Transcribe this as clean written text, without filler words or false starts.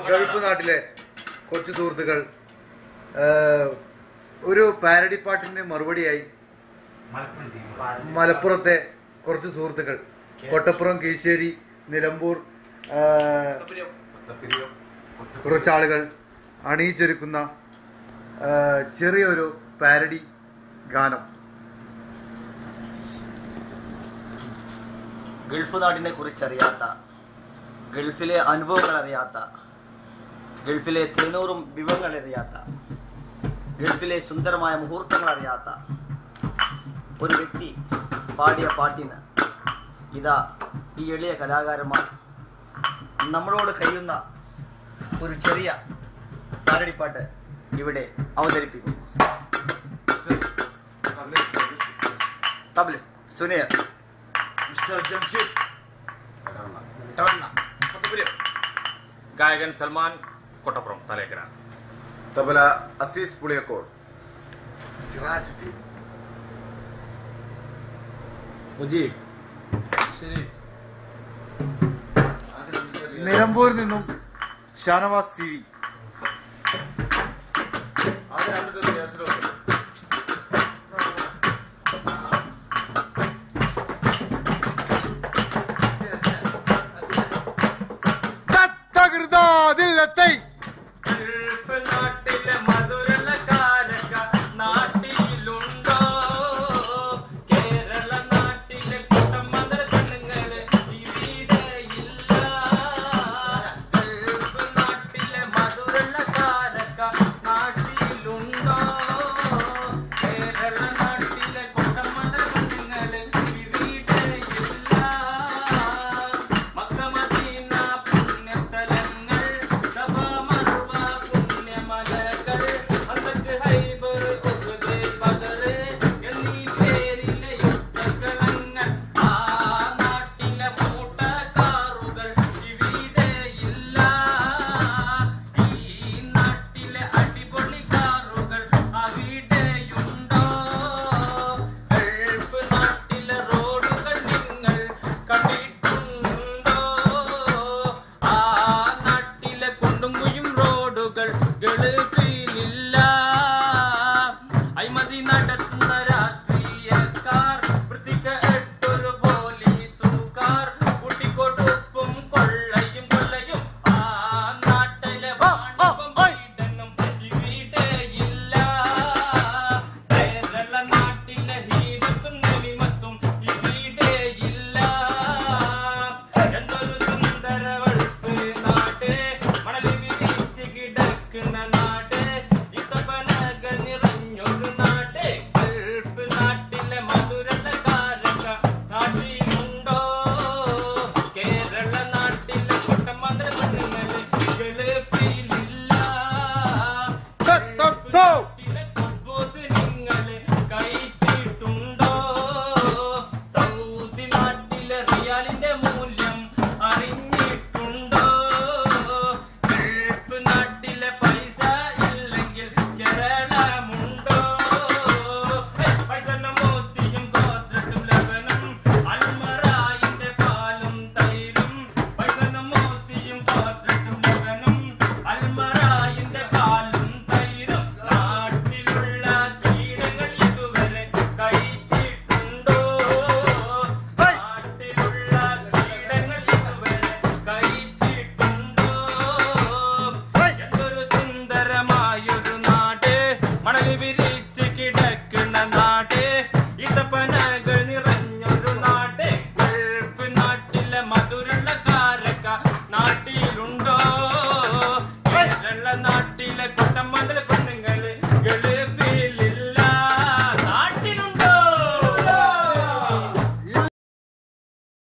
Gulf നാട്ടിലെ കൊച്ചു സുഹൃത്തുക്കൾ ഒരു പാരഡി പാട്ടിന് മറുപടിയായി മലപ്പുറത്തെ കുറച്ച് സുഹൃത്തുക്കൾ കൊട്ടപ്പുറം, കീശ്ശേരി, നിലമ്പൂർ കുറച്ചാളുകൾ അണിയിച്ചൊരുക്കുന്ന ചെറിയൊരു പാരഡി ഗാനം. ഗൾഫ് നാടിനെ കുറിച്ചറിയാത്ത, ഗൾഫിലെ അനുഭവങ്ങൾ അറിയാത്ത, ഗൾഫിലെ തേനൂറും വിഭവങ്ങൾ അറിയാത്ത, ഗൾഫിലെ സുന്ദരമായ മുഹൂർത്തങ്ങൾ അറിയാത്ത ഒരു വ്യക്തി പാടിയ പാട്ടിന് ഇതാ ഈ എളിയ കലാകാരന്മാർ നമ്മളോട് കഴിയുന്ന ഒരു ചെറിയ പാരടിപ്പാട്ട് ഇവിടെ അവതരിപ്പിക്കും. തബ്ലിസ് സുനിയർ, മിസ്റ്റർ ജംഷീദ്, ഗായകൻ സൽമാൻ കൊട്ടപ്പുറം തലേക്കര, തബല അസീസ് പുളിയക്കോട്, സിറാജുദ്ദീൻ, മുജീബ്, നിലമ്പൂരിൽ നിന്നും ഷാനവാസ് സി വി. നാട്ടിലെ മധുരക്കാരക്ക നാട്ടിൽ